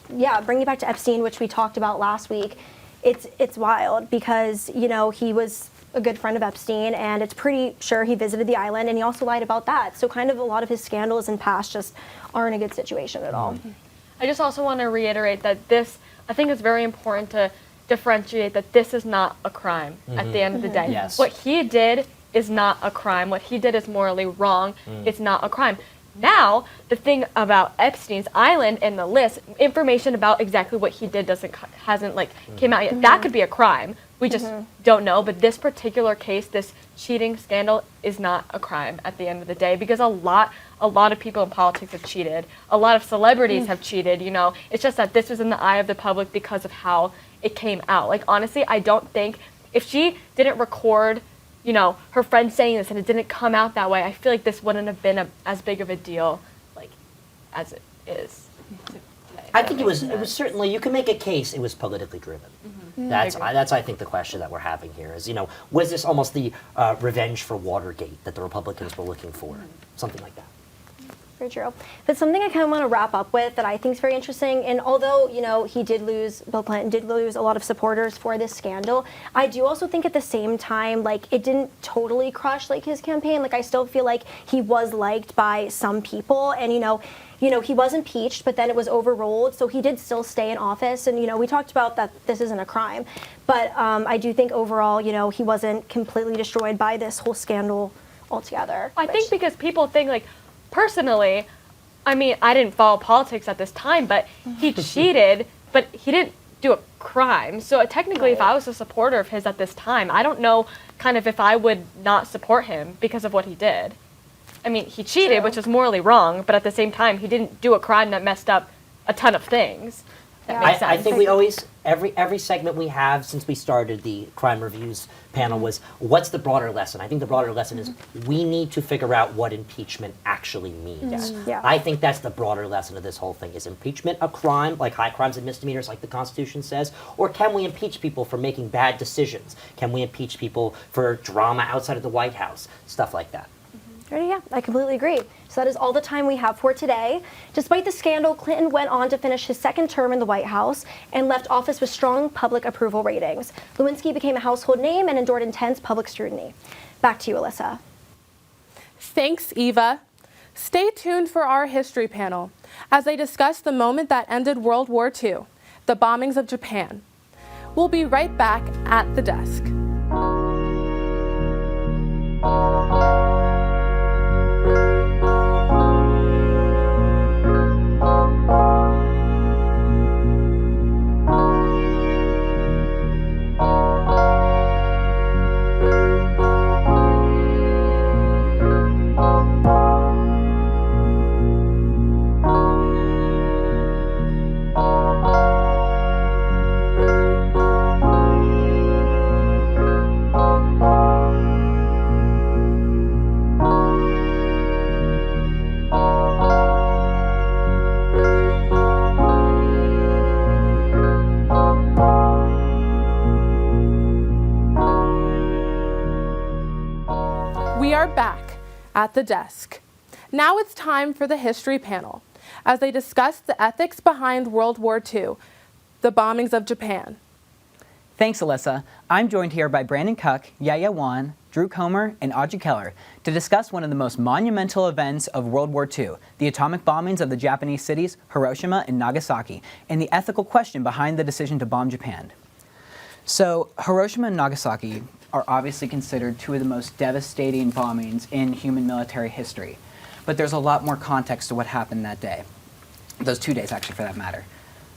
Bringing it back to Epstein, which we talked about last week, it's wild because he was a good friend of Epstein, and it's pretty sure he visited the island, and he also lied about that. So kind of a lot of his scandals in past just aren't a good situation at all. I just also want to reiterate that I think it's very important to differentiate that this is not a crime at the end of the day. Yes. What he did is not a crime. What he did is morally wrong. It's not a crime. Now, the thing about Epstein's Island and the list, information about exactly what he did hasn't came out yet. That could be a crime. We just don't know. But this particular case, this cheating scandal, is not a crime at the end of the day, because a lot of people in politics have cheated. A lot of celebrities have cheated, you know. It's just that this was in the eye of the public because of how it came out. Like, honestly, I don't think, if she didn't record, you know, her friend saying this and it didn't come out that way, I feel like this wouldn't have been as big of a deal, like, as it is. I think it was certainly, you can make a case it was politically driven. That's I think the question that we're having here is, you know, was this almost the revenge for Watergate that the Republicans were looking for? Something like that. Very true. But something I kind of want to wrap up with that I think is very interesting, and although, you know, Bill Clinton did lose a lot of supporters for this scandal, I do also think at the same time, like, it didn't totally crush, like, his campaign. Like, I still feel like he was liked by some people, and, you know, he was impeached, but then it was overruled, so he did still stay in office. And, you know, we talked about that this isn't a crime. But I do think overall, you know, he wasn't completely destroyed by this whole scandal altogether. I think because people think, like, personally, I mean, I didn't follow politics at this time, but he cheated, but he didn't do a crime. So technically, if I was a supporter of his at this time, I don't know kind of if I would not support him because of what he did. I mean, he cheated, which is morally wrong, but at the same time, he didn't do a crime that messed up a ton of things. That makes sense. I think we always, every segment we have since we started the Crime Reviews panel was, what's the broader lesson? I think the broader lesson is we need to figure out what impeachment actually means. Yeah. I think that's the broader lesson of this whole thing. Is impeachment a crime, like high crimes and misdemeanors, like the Constitution says? Or can we impeach people for making bad decisions? Can we impeach people for drama outside of the White House? Stuff like that. Yeah, I completely agree. So that is all the time we have for today. Despite the scandal, Clinton went on to finish his second term in the White House and left office with strong public approval ratings. Lewinsky became a household name and endured intense public scrutiny. Back to you, Alyssa. Thanks, Eva. Stay tuned for our history panel as they discuss the moment that ended World War II, the bombings of Japan. We'll be right back at the desk. We are back at the desk. Now it's time for the history panel as they discuss the ethics behind World War II, the bombings of Japan. Thanks, Alyssa. I'm joined here by Brandon Kuck, Yaya Wan, Drew Comer, and Audrey Keller to discuss one of the most monumental events of World War II, the atomic bombings of the Japanese cities Hiroshima and Nagasaki, and the ethical question behind the decision to bomb Japan. So, Hiroshima and Nagasaki are obviously considered two of the most devastating bombings in human military history. But there's a lot more context to what happened that day. Those 2 days, actually, for that matter.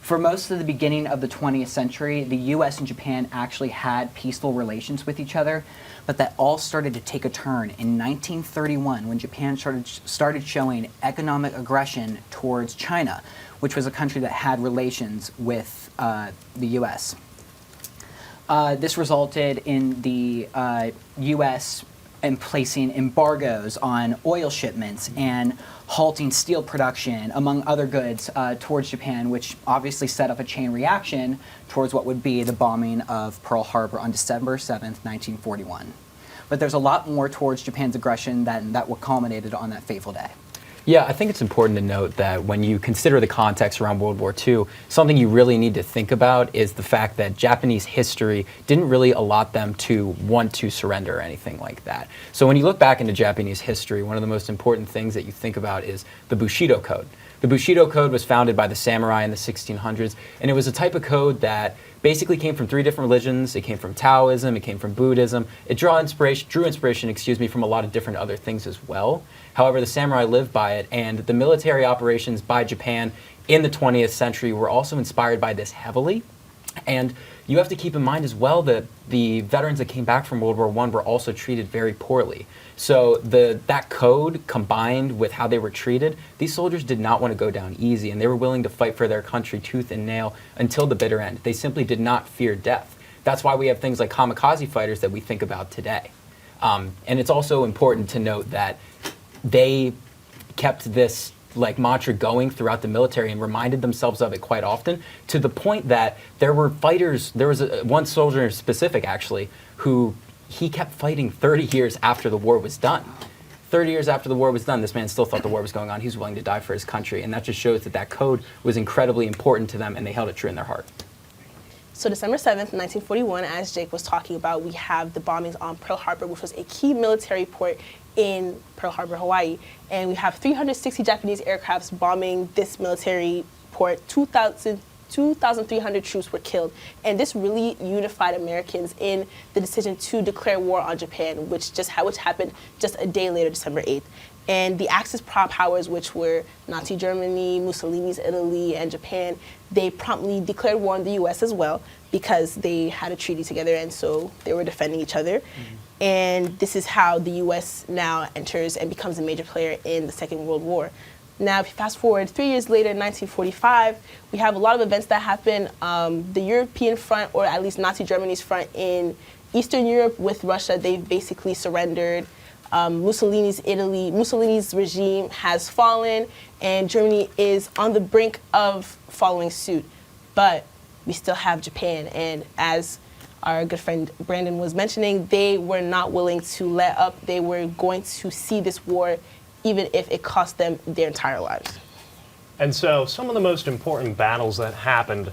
For most of the beginning of the 20th century, the US and Japan actually had peaceful relations with each other, but that all started to take a turn in 1931 when Japan started showing economic aggression towards China, which was a country that had relations with the US. This resulted in the U.S. placing embargoes on oil shipments and halting steel production, among other goods, towards Japan, which obviously set up a chain reaction towards what would be the bombing of Pearl Harbor on December 7th, 1941. But there's a lot more towards Japan's aggression that culminated on that fateful day. Yeah, I think it's important to note that when you consider the context around World War II, something you really need to think about is the fact that Japanese history didn't really allot them to want to surrender or anything like that. So when you look back into Japanese history, one of the most important things that you think about is the Bushido Code. The Bushido Code was founded by the samurai in the 1600s, and it was a type of code that basically came from 3 different religions. It came from Taoism, it came from Buddhism. It drew inspiration, from a lot of different other things as well. However, the samurai lived by it, and the military operations by Japan in the 20th century were also inspired by this heavily. And you have to keep in mind as well that the veterans that came back from World War I were also treated very poorly. So that code combined with how they were treated, these soldiers did not want to go down easy, and they were willing to fight for their country tooth and nail until the bitter end. They simply did not fear death. That's why we have things like kamikaze fighters that we think about today. And it's also important to note that they kept this mantra going throughout the military and reminded themselves of it quite often, to the point that there were fighters, there was one soldier in specific actually, who he kept fighting 30 years after the war was done. 30 years after the war was done, this man still thought the war was going on. He was willing to die for his country, and that just shows that code was incredibly important to them, and they held it true in their heart. So December 7th, 1941, as Jake was talking about, we have the bombings on Pearl Harbor, which was a key military port in Pearl Harbor, Hawaii. And we have 360 Japanese aircrafts bombing this military port. 2,300 troops were killed. And this really unified Americans in the decision to declare war on Japan, which happened just a day later, December 8th. And the Axis powers, which were Nazi Germany, Mussolini's Italy, and Japan, they promptly declared war on the U.S. as well, because they had a treaty together, and so they were defending each other. And this is how the U.S. now enters and becomes a major player in the Second World War. Now, if you fast forward 3 years later, in 1945, we have a lot of events that happen. The European front, or at least Nazi Germany's front in Eastern Europe with Russia, they've basically surrendered. Mussolini's regime has fallen, and Germany is on the brink of following suit. But we still have Japan, and as our good friend Brandon was mentioning, they were not willing to let up. They were going to see this war, even if it cost them their entire lives. And so some of the most important battles that happened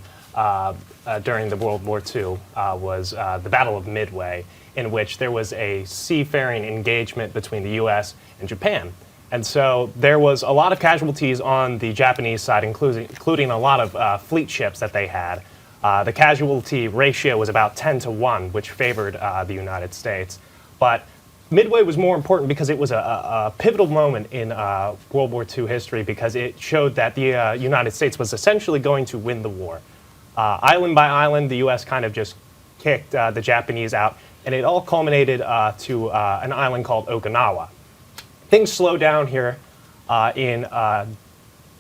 during the World War II was the Battle of Midway, in which there was a seafaring engagement between the U.S. and Japan. And so there was a lot of casualties on the Japanese side, including a lot of fleet ships that they had. The casualty ratio was about 10-1, which favored the United States. But Midway was more important because it was a pivotal moment in World War II history, because it showed that the United States was essentially going to win the war. Island by island, the U.S. kind of just kicked the Japanese out, and it all culminated to an island called Okinawa. Things slowed down here in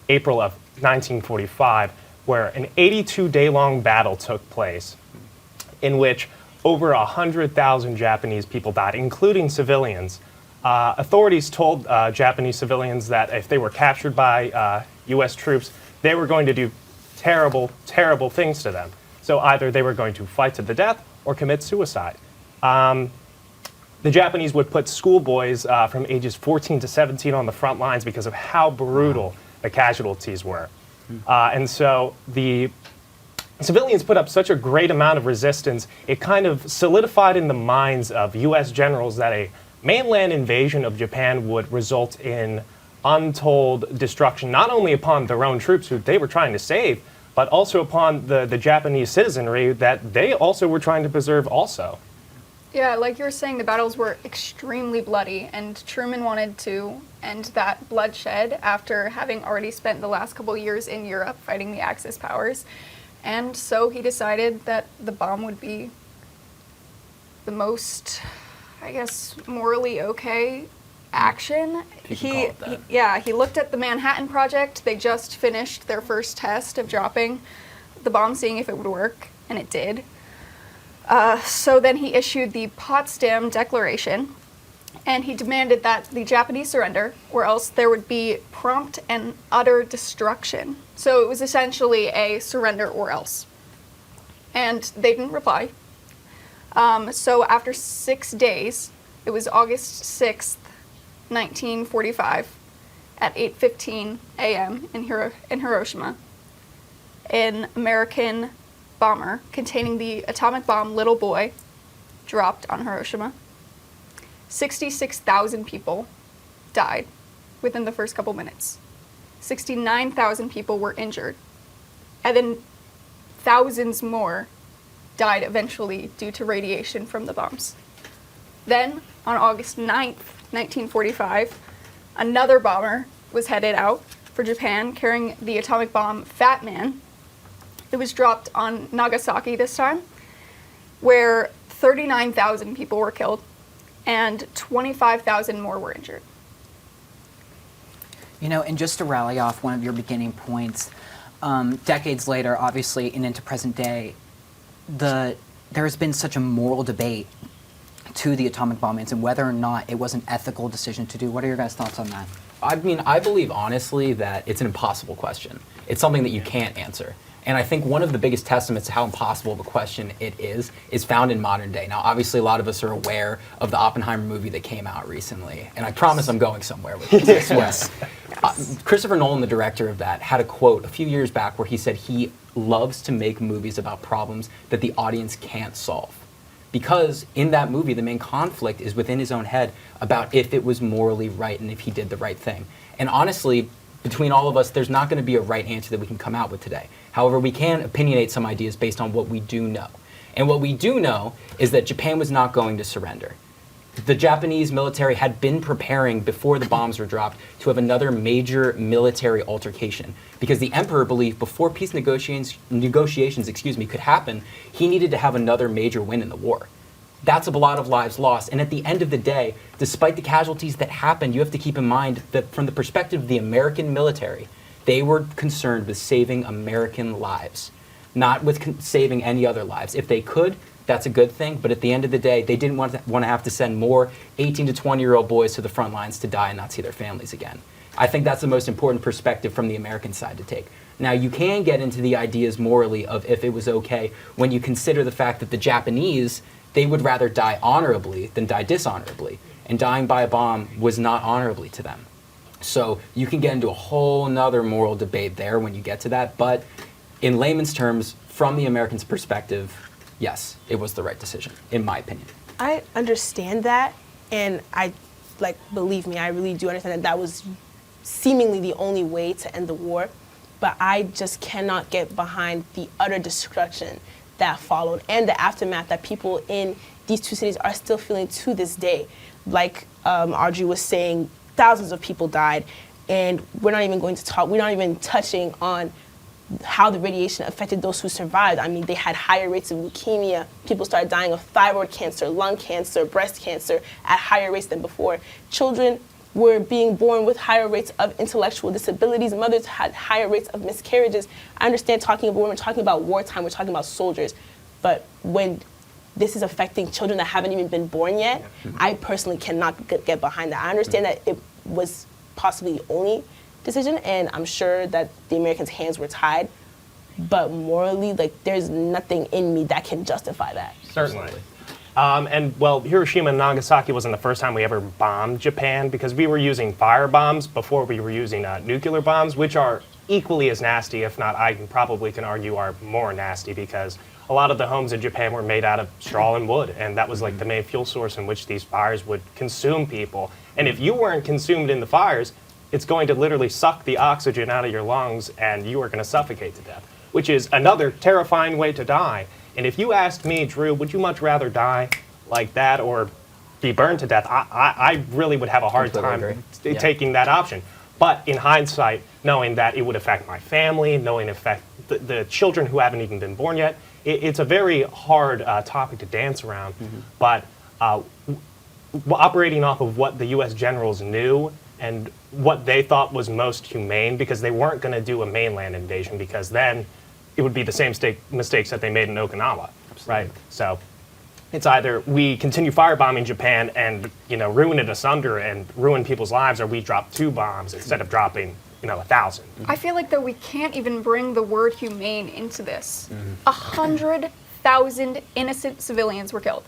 April of 1945, where an 82-day-long battle took place in which over 100,000 Japanese people died, including civilians. Authorities told Japanese civilians that if they were captured by U.S. troops, they were going to do terrible, terrible things to them. So either they were going to fight to the death or commit suicide. The Japanese would put schoolboys from ages 14 to 17 on the front lines because of how brutal the casualties were. And so the civilians put up such a great amount of resistance, it kind of solidified in the minds of U.S. generals that a mainland invasion of Japan would result in untold destruction, not only upon their own troops who they were trying to save, but also upon the Japanese citizenry that they also were trying to preserve also. Yeah, like you were saying, the battles were extremely bloody, and Truman wanted to end that bloodshed after having already spent the last couple years in Europe fighting the Axis powers. And so he decided that the bomb would be the most, I guess, morally okay action. He looked at the Manhattan Project. They just finished their first test of dropping the bomb, seeing if it would work, and it did. So then he issued the Potsdam Declaration, and he demanded that the Japanese surrender, or else there would be prompt and utter destruction. So it was essentially a surrender or else. And they didn't reply. So after 6 days, it was August 6th, 1945, at 8:15 a.m. in Hiroshima, an American bomber containing the atomic bomb Little Boy dropped on Hiroshima. 66,000 people died within the first couple minutes. 69,000 people were injured. And then thousands more died eventually due to radiation from the bombs. Then, on August 9th, 1945, another bomber was headed out for Japan carrying the atomic bomb Fat Man. It was dropped on Nagasaki this time, where 39,000 people were killed and 25,000 more were injured. And just to rally off one of your beginning points, decades later, obviously, and into present day, there has been such a moral debate to the atomic bombings and whether or not it was an ethical decision to do. What are your guys' thoughts on that? I mean, I believe honestly that it's an impossible question. It's something that you can't answer. And I think one of the biggest testaments to how impossible of a question it is found in modern day. Now, obviously, a lot of us are aware of the Oppenheimer movie that came out recently. And I promise I'm going somewhere with this. Yes. Christopher Nolan, the director of that, had a quote a few years back where he said he loves to make movies about problems that the audience can't solve. Because in that movie, the main conflict is within his own head about if it was morally right and if he did the right thing. And honestly, between all of us, there's not going to be a right answer that we can come out with today. However, we can opinionate some ideas based on what we do know. And what we do know is that Japan was not going to surrender. The Japanese military had been preparing before the bombs were dropped to have another major military altercation because the emperor believed before peace negotiations could happen, he needed to have another major win in the war. That's a lot of lives lost. And at the end of the day, despite the casualties that happened, you have to keep in mind that from the perspective of the American military, they were concerned with saving American lives, not with saving any other lives. If they could, that's a good thing. But at the end of the day, they didn't want to have to send more 18 to 20-year-old boys to the front lines to die and not see their families again. I think that's the most important perspective from the American side to take. Now, you can get into the ideas morally of if it was okay when you consider the fact that the Japanese, they would rather die honorably than die dishonorably. And dying by a bomb was not honorably to them. So you can get into a whole nother moral debate there when you get to that. But in layman's terms, from the Americans' perspective, yes, it was the right decision, in my opinion. I understand that, and believe me, I really do understand that was seemingly the only way to end the war. But I just cannot get behind the utter destruction that followed and the aftermath that people in these two cities are still feeling to this day. Like Audrey was saying, thousands of people died, and we're not even touching on how the radiation affected those who survived. I mean, they had higher rates of leukemia. People started dying of thyroid cancer, lung cancer, breast cancer at higher rates than before. Children were being born with higher rates of intellectual disabilities. Mothers had higher rates of miscarriages. I understand when we're talking about wartime, we're talking about soldiers. But when this is affecting children that haven't even been born yet, I personally cannot get behind that. I understand that it was possibly the only decision, and I'm sure that the Americans' hands were tied. But morally, there's nothing in me that can justify that. Certainly. Hiroshima and Nagasaki wasn't the first time we ever bombed Japan because we were using fire bombs before we were using nuclear bombs, which are equally as nasty, if not, I can argue, are more nasty because a lot of the homes in Japan were made out of straw and wood, and that was the main fuel source in which these fires would consume people. And if you weren't consumed in the fires, it's going to literally suck the oxygen out of your lungs, and you are going to suffocate to death, which is another terrifying way to die. And if you asked me, Drew, would you much rather die like that or be burned to death? I really would have a hard time taking that option. But in hindsight, knowing that it would affect my family, knowing it affect the children who haven't even been born yet, it's a very hard topic to dance around. But operating off of what the U.S. generals knew and what they thought was most humane, because they weren't going to do a mainland invasion, because then it would be the same mistakes that they made in Okinawa, right? So it's either we continue firebombing Japan and ruin it asunder and ruin people's lives, or we drop 2 bombs instead of dropping 1,000. I feel like though we can't even bring the word humane into this. 100,000 innocent civilians were killed.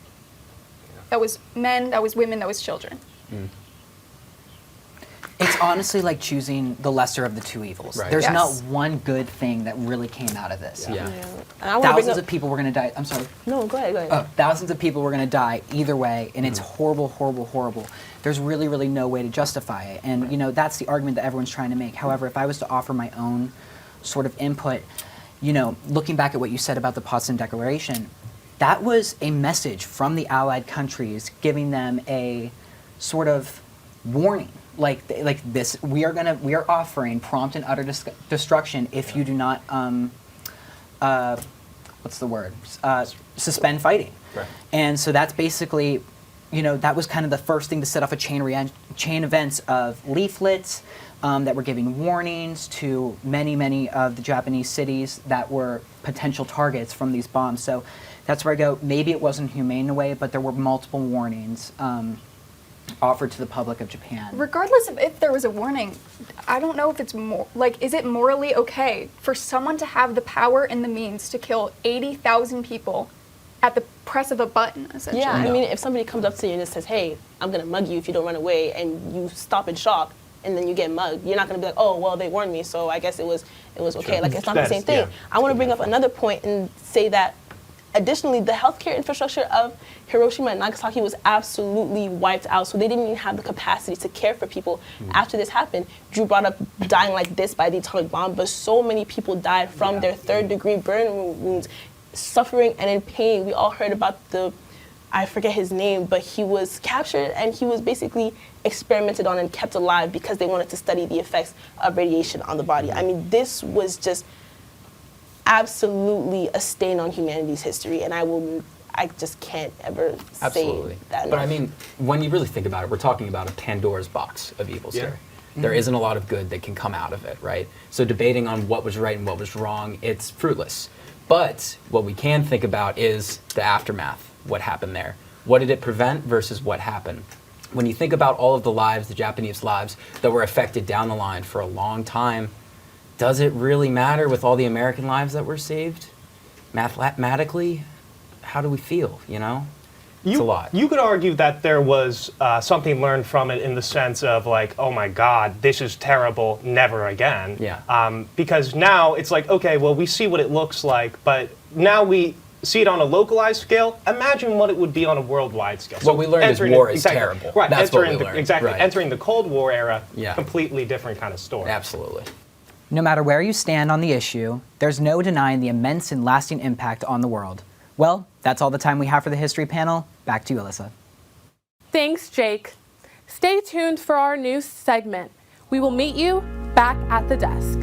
That was men, that was women, that was children. It's honestly like choosing the lesser of the two evils. Right. There's Yes. not one good thing that really came out of this. Yeah. And I wanna bring Thousands up- of people were going to die. I'm sorry. No, go ahead. Thousands of people were going to die either way, and it's horrible, horrible, horrible. There's really, really no way to justify it. And, that's the argument that everyone's trying to make. However, if I was to offer my own sort of input, looking back at what you said about the Potsdam Declaration, that was a message from the Allied countries giving them a sort of warning. Like this, we are offering prompt and utter destruction if you do not what's the word? Suspend fighting. Right. And so that's basically, that was kind of the first thing to set off a chain events of leaflets that were giving warnings to many, many of the Japanese cities that were potential targets from these bombs. So that's where I go, maybe it wasn't humane in a way, but there were multiple warnings offered to the public of Japan. Regardless of if there was a warning, I don't know if it's is it morally okay for someone to have the power and the means to kill 80,000 people at the press of a button, essentially? Yeah, I mean, if somebody comes up to you and just says, hey, I'm going to mug you if you don't run away, and you stop in shock, and then you get mugged, you're not going to be like, oh, well, they warned me, so I guess it was okay. Like, it's not the same thing. Yeah. I want to bring up another point and say that, additionally, the healthcare infrastructure of Hiroshima and Nagasaki was absolutely wiped out, so they didn't even have the capacity to care for people after this happened. Drew brought up dying like this by the atomic bomb, but so many people died from their third-degree burn wounds, suffering and in pain. We all heard about I forget his name, but he was captured and he was basically experimented on and kept alive because they wanted to study the effects of radiation on the body. I mean, this was just absolutely a stain on humanity's history, and I just can't ever Absolutely. say that. But I mean, when you really think about it, we're talking about a Pandora's box of evils here. There isn't a lot of good that can come out of it, right? So debating on what was right and what was wrong, it's fruitless. But what we can think about is the aftermath, what happened there. What did it prevent versus what happened? When you think about all of the lives, the Japanese lives, that were affected down the line for a long time, does it really matter with all the American lives that were saved? Mathematically, how do we feel, It's a lot. You could argue that there was something learned from it in the sense of like, oh my God, this is terrible, never again. Yeah. Because now it's like, okay, well, we see what it looks like, but now we see it on a localized scale. Imagine what it would be on a worldwide scale. What we learned is war is terrible. Right. That's what we learned. Exactly. Right. Entering the Cold War era, Yeah. completely different kind of story. Absolutely. No matter where you stand on the issue, there's no denying the immense and lasting impact on the world. Well, that's all the time we have for the History Panel. Back to you, Alyssa. Thanks, Jake. Stay tuned for our new segment. We will meet you back at the desk.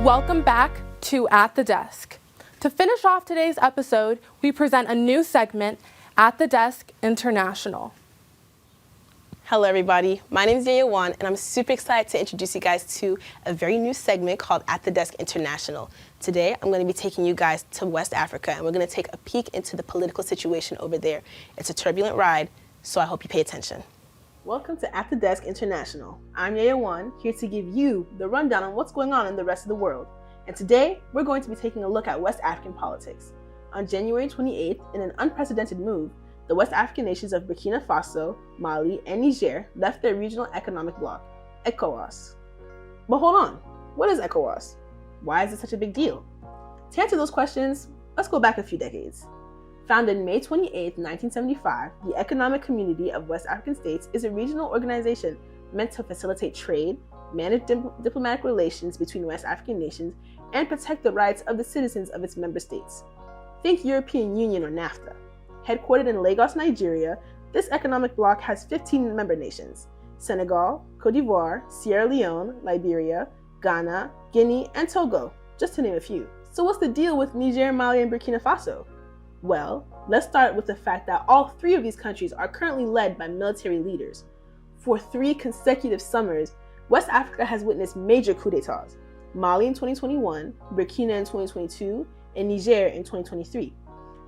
Welcome back to At the Desk. To finish off today's episode, we present a new segment, At the Desk International. Hello, everybody. My name is Yaya Wan, and I'm super excited to introduce you guys to a very new segment called At the Desk International. Today, I'm going to be taking you guys to West Africa, and we're going to take a peek into the political situation over there. It's a turbulent ride, so I hope you pay attention. Welcome to At the Desk International. I'm Yaya Wan, here to give you the rundown on what's going on in the rest of the world. And today, we're going to be taking a look at West African politics. On January 28th, in an unprecedented move, the West African nations of Burkina Faso, Mali, and Niger left their regional economic bloc, ECOWAS. But hold on, what is ECOWAS? Why is it such a big deal? To answer those questions, let's go back a few decades. Founded May 28, 1975, the Economic Community of West African States is a regional organization meant to facilitate trade, manage diplomatic relations between West African nations, and protect the rights of the citizens of its member states. Think European Union or NAFTA. Headquartered in Lagos, Nigeria, this economic bloc has 15 member nations: Senegal, Cote d'Ivoire, Sierra Leone, Liberia, Ghana, Guinea, and Togo, just to name a few. So what's the deal with Niger, Mali, and Burkina Faso? Well, let's start with the fact that all three of these countries are currently led by military leaders. For 3 consecutive summers, West Africa has witnessed major coups d'etats: Mali in 2021, Burkina in 2022, and Niger in 2023.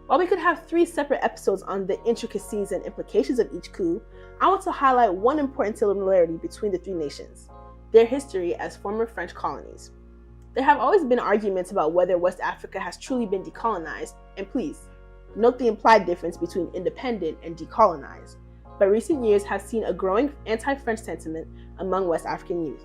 While we could have 3 separate episodes on the intricacies and implications of each coup, I want to highlight one important similarity between the 3 nations: their history as former French colonies. There have always been arguments about whether West Africa has truly been decolonized, and please, note the implied difference between independent and decolonized. But recent years have seen a growing anti-French sentiment among West African youth.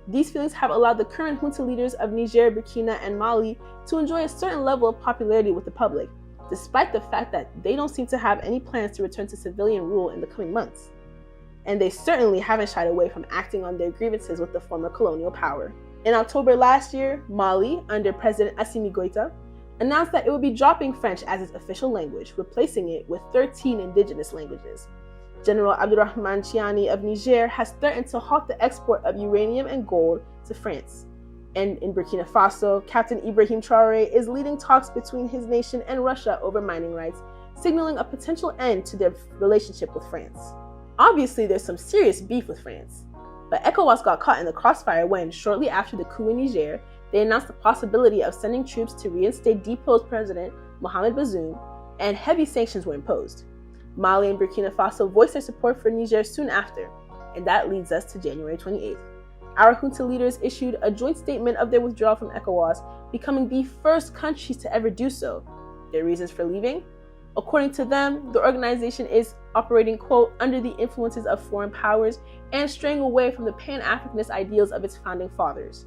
These feelings have allowed the current junta leaders of Niger, Burkina, and Mali to enjoy a certain level of popularity with the public, despite the fact that they don't seem to have any plans to return to civilian rule in the coming months. And they certainly haven't shied away from acting on their grievances with the former colonial power. In October last year, Mali, under President Assimi Goïta, announced that it would be dropping French as its official language, replacing it with 13 indigenous languages. General Abdurrahman Chiani of Niger has threatened to halt the export of uranium and gold to France. And in Burkina Faso, Captain Ibrahim Traoré is leading talks between his nation and Russia over mining rights, signaling a potential end to their relationship with France. Obviously, there's some serious beef with France, but ECOWAS got caught in the crossfire when, shortly after the coup in Niger, they announced the possibility of sending troops to reinstate deposed President Mohamed Bazoum, and heavy sanctions were imposed. Mali and Burkina Faso voiced their support for Niger soon after, and that leads us to January 28th. Our junta leaders issued a joint statement of their withdrawal from ECOWAS, becoming the first countries to ever do so. Their reasons for leaving? According to them, the organization is operating, quote, under the influences of foreign powers and straying away from the Pan-Africanist ideals of its founding fathers.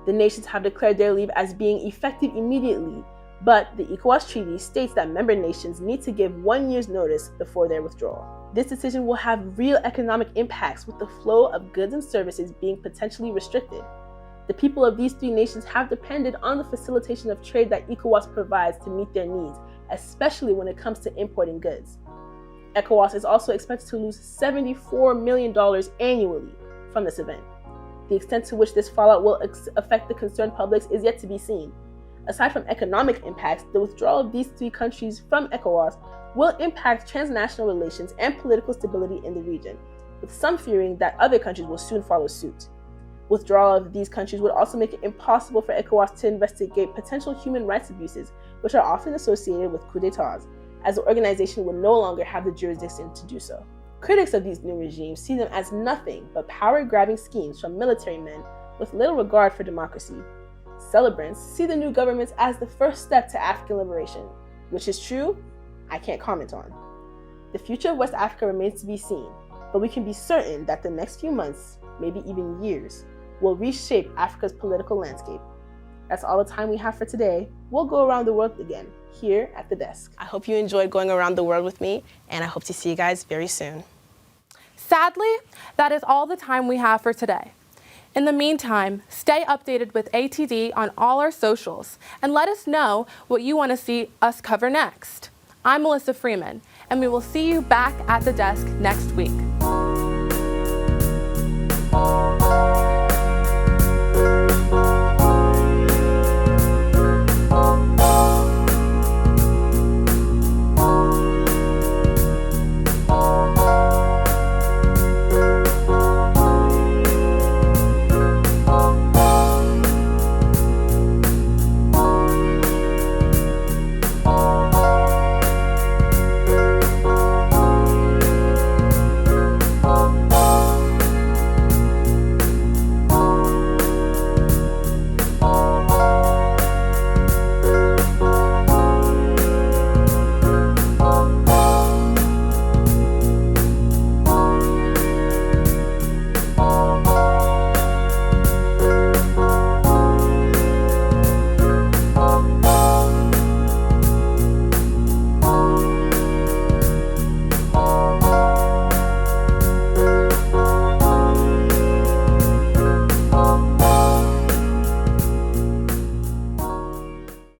The nations have declared their leave as being effective immediately, but the ECOWAS treaty states that member nations need to give 1 year's notice before their withdrawal. This decision will have real economic impacts, with the flow of goods and services being potentially restricted. The people of these three nations have depended on the facilitation of trade that ECOWAS provides to meet their needs, especially when it comes to importing goods. ECOWAS is also expected to lose $74 million annually from this event. The extent to which this fallout will affect the concerned publics is yet to be seen. Aside from economic impacts, the withdrawal of these three countries from ECOWAS will impact transnational relations and political stability in the region, with some fearing that other countries will soon follow suit. Withdrawal of these countries would also make it impossible for ECOWAS to investigate potential human rights abuses, which are often associated with coups d'etats, as the organization would no longer have the jurisdiction to do so. Critics of these new regimes see them as nothing but power-grabbing schemes from military men with little regard for democracy. Celebrants see the new governments as the first step to African liberation, which is true, I can't comment on. The future of West Africa remains to be seen, but we can be certain that the next few months, maybe even years, will reshape Africa's political landscape. That's all the time we have for today. We'll go around the world again, here at the desk. I hope you enjoyed going around the world with me, and I hope to see you guys very soon. Sadly, that is all the time we have for today. In the meantime, stay updated with ATD on all our socials and let us know what you want to see us cover next. I'm Melissa Freeman, and we will see you back at the desk next week.